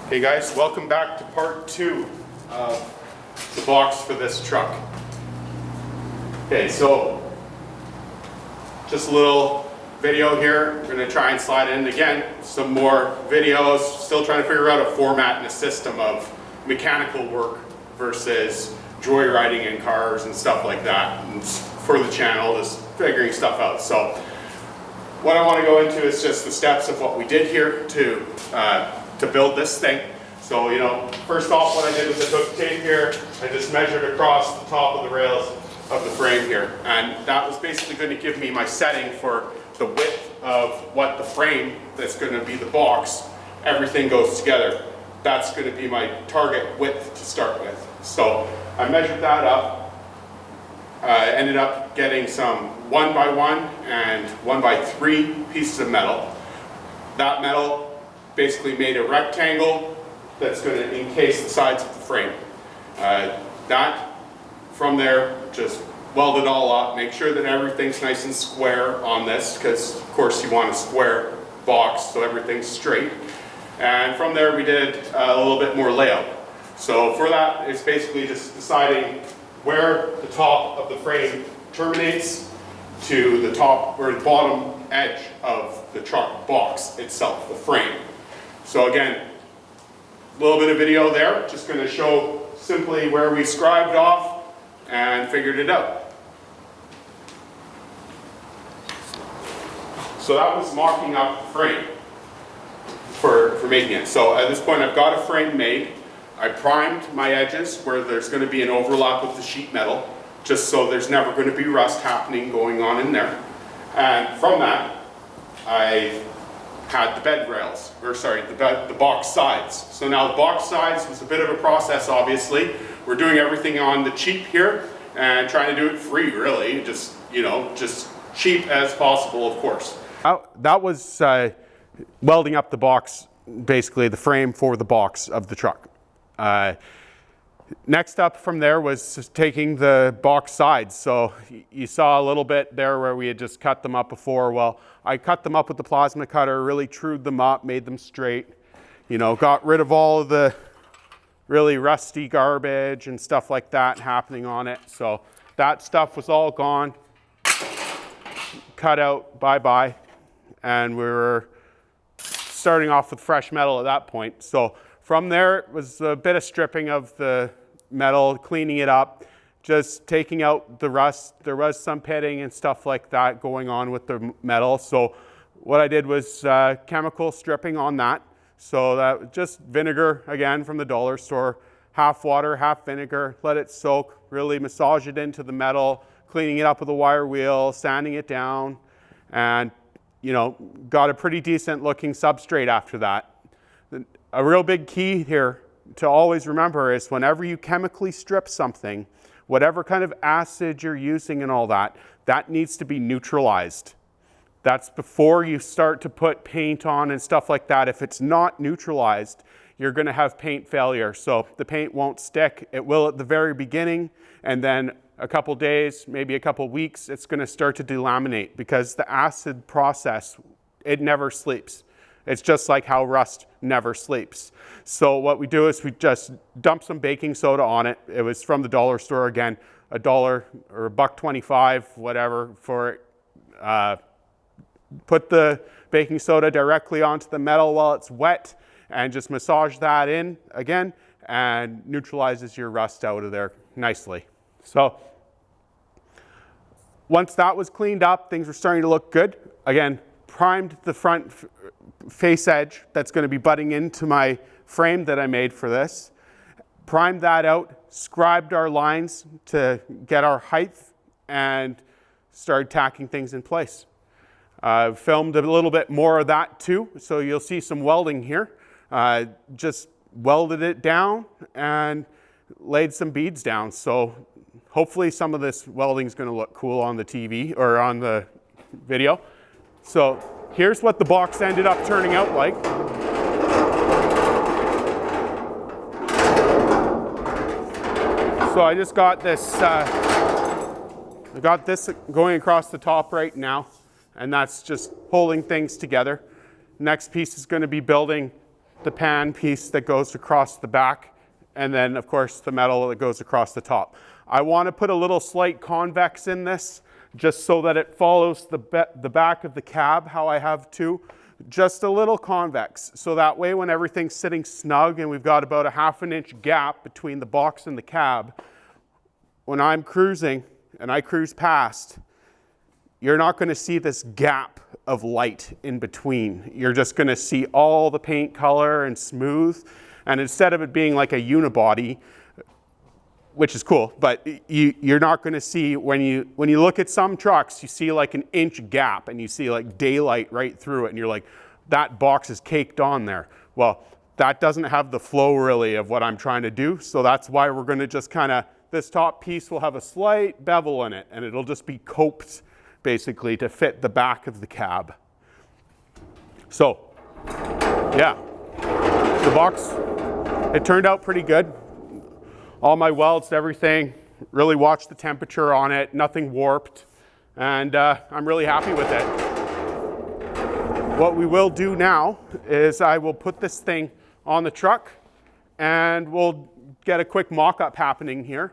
Hey guys, welcome back to part 2 of the box for this truck. Okay, so just a little video here. We're going to try and slide in again some more videos. Still trying to figure out a format and a system of mechanical work versus joyriding in cars and stuff like that. And for the channel, just figuring stuff out. So what I want to go into is just the steps of what we did here to build this thing. So, first off, what I did was I took tape here, I just measured across the top of the rails of the frame here. And that was basically going to give me my setting for the width of what the frame that's going to be the box, everything goes together. That's going to be my target width to start with. So I measured that up, ended up getting some 1x1 and 1x3 pieces of metal. That metal basically made a rectangle that's going to encase the sides of the frame. From there, just weld it all up, make sure that everything's nice and square on this, because of course you want a square box so everything's straight. And from there we did a little bit more layout. So for that, it's basically just deciding where the top of the frame terminates to the top or the bottom edge of the truck box itself, the frame. So again, a little bit of video there, just going to show simply where we scribed off and figured it out. So that was mocking up the frame for making it. So at this point I've got a frame made. I primed my edges where there's going to be an overlap with the sheet metal, just so there's never going to be rust going on in there. And from that, I had the bed rails, or sorry, the box sides. So now the box sides was a bit of a process, obviously. We're doing everything on the cheap here and trying to do it free, really. Just, just cheap as possible, of course. That was welding up the box, basically the frame for the box of the truck. Next up from there was just taking the box sides. So you saw a little bit there where we had just cut them up before. Well, I cut them up with the plasma cutter, really trued them up, made them straight, got rid of all of the really rusty garbage and stuff like that happening on it. So that stuff was all gone, cut out, bye-bye. And we were starting off with fresh metal at that point. So from there, it was a bit of stripping of the metal, cleaning it up, just taking out the rust. There was some pitting and stuff like that going on with the metal. So what I did was chemical stripping on that. So that was just vinegar, again, from the dollar store, half water, half vinegar, let it soak, really massage it into the metal, cleaning it up with a wire wheel, sanding it down, and got a pretty decent looking substrate after that. A real big key here to always remember is whenever you chemically strip something, whatever kind of acid you're using and all that, that needs to be neutralized. That's before you start to put paint on and stuff like that. If it's not neutralized, you're going to have paint failure. So the paint won't stick. It will at the very beginning, and then a couple days, maybe a couple weeks, it's going to start to delaminate because the acid process, it never sleeps. It's just like how rust never sleeps. So what we do is we just dump some baking soda on it. It was from the dollar store, again, $1 or $1.25, whatever, for it. Put the baking soda directly onto the metal while it's wet and just massage that in again and neutralizes your rust out of there nicely. So once that was cleaned up, things were starting to look good. Again, primed the front face edge that's going to be butting into my frame that I made for this. Primed that out, scribed our lines to get our height, and started tacking things in place. Filmed a little bit more of that too, so you'll see some welding here. Just welded it down and laid some beads down. So hopefully some of this welding is going to look cool on the TV or on the video. So here's what the box ended up turning out like. So I just got this, going across the top right now, and that's just holding things together. Next piece is going to be building the pan piece that goes across the back, and then of course the metal that goes across the top. I want to put a little slight convex in this, just so that it follows the back of the cab, how I have two. Just a little convex, so that way when everything's sitting snug and we've got about a 1/2 inch gap between the box and the cab, when I'm cruising and I cruise past, you're not going to see this gap of light in between. You're just going to see all the paint color and smooth, and instead of it being like a unibody, which is cool, but you're not going to see, when you look at some trucks, you see like an inch gap and you see like daylight right through it, and you're like, that box is caked on there. Well, that doesn't have the flow really of what I'm trying to do, so that's why we're going to just kind of, this top piece will have a slight bevel in it, and it'll just be coped basically to fit the back of the cab. So yeah, the box, it turned out pretty good. All my welds, everything, really watched the temperature on it, nothing warped, and I'm really happy with it. What we will do now is I will put this thing on the truck and we'll get a quick mock-up happening here.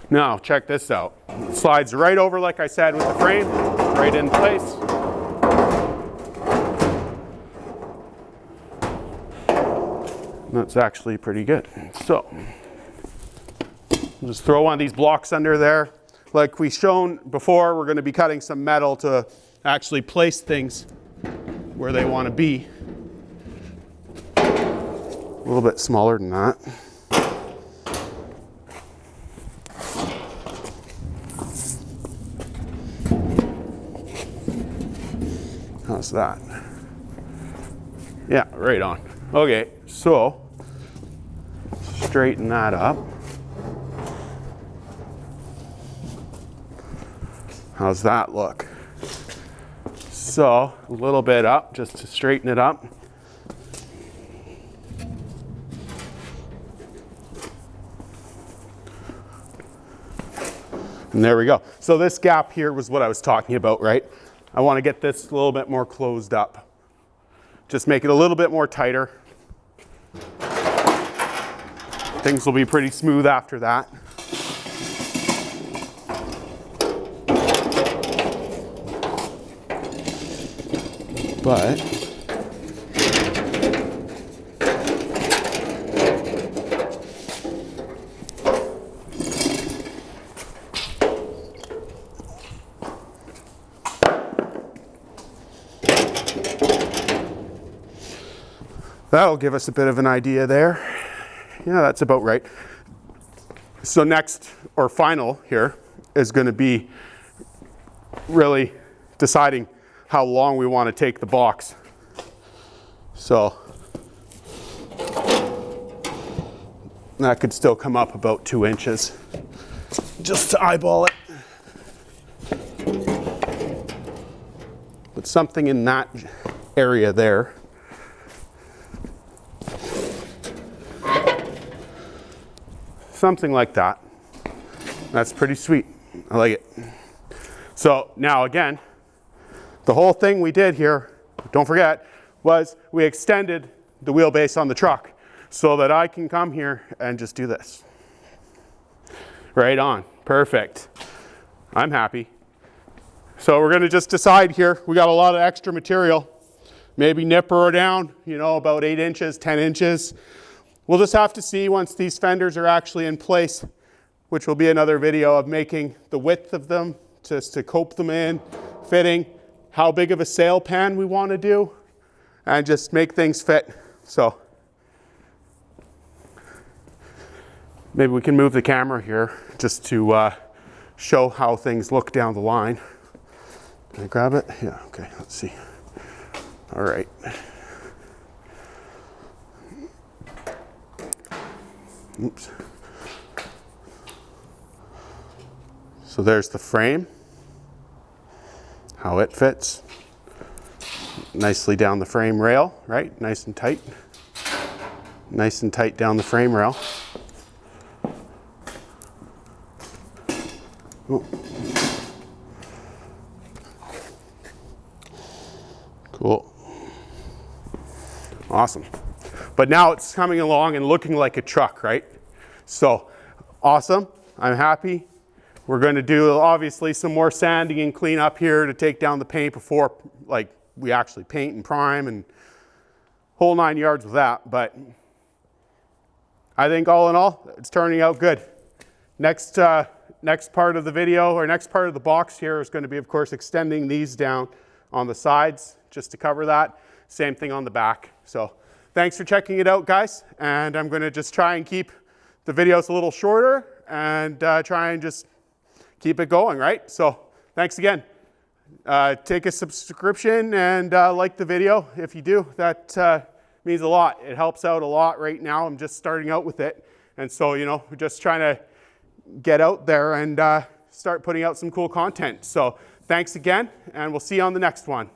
Now, check this out. It slides right over, like I said, with the frame, right in place. That's actually pretty good. So, just throw one of these blocks under there. Like we shown before, we're going to be cutting some metal to actually place things where they want to be. A little bit smaller than that. How's that? Yeah, right on. Okay, so straighten that up. How's that look? So a little bit up just to straighten it up. And there we go. So this gap here was what I was talking about, right? I want to get this a little bit more closed up. Just make it a little bit more tighter. Things will be pretty smooth after that. But that'll give us a bit of an idea there. Yeah, that's about right. So next, or final here, is going to be really deciding how long we want to take the box. So that could still come up about 2 inches, just to eyeball it. But something in that area there. Something like that. That's pretty sweet. I like it. So now again, the whole thing we did here, don't forget, was we extended the wheelbase on the truck so that I can come here and just do this. Right on. Perfect. I'm happy. So we're going to just decide here. We got a lot of extra material. Maybe nipper her down, you know, about 8 inches, 10 inches. We'll just have to see once these fenders are actually in place, which will be another video of making the width of them, just to cope them in, fitting, how big of a sail pan we want to do, and just make things fit. So maybe we can move the camera here just to show how things look down the line. Can I grab it? Yeah, okay, let's see. All right. Oops. So there's the frame, how it fits. Nicely down the frame rail, right? Nice and tight. Nice and tight down the frame rail. Ooh. Cool. Awesome. But now it's coming along and looking like a truck, right? So awesome, I'm happy. We're going to do obviously some more sanding and clean up here to take down the paint before like we actually paint and prime and whole 9 yards with that. But I think all in all, it's turning out good. Next part of the video, or next part of the box here, is going to be, of course, extending these down on the sides just to cover that. Same thing on the back. So thanks for checking it out, guys. And I'm going to just try and keep the videos a little shorter and try and just keep it going, right? So thanks again. Take a subscription and like the video. If you do, that means a lot. It helps out a lot right now. I'm just starting out with it. And so, you know, we're just trying to get out there and start putting out some cool content. So thanks again, and we'll see you on the next one.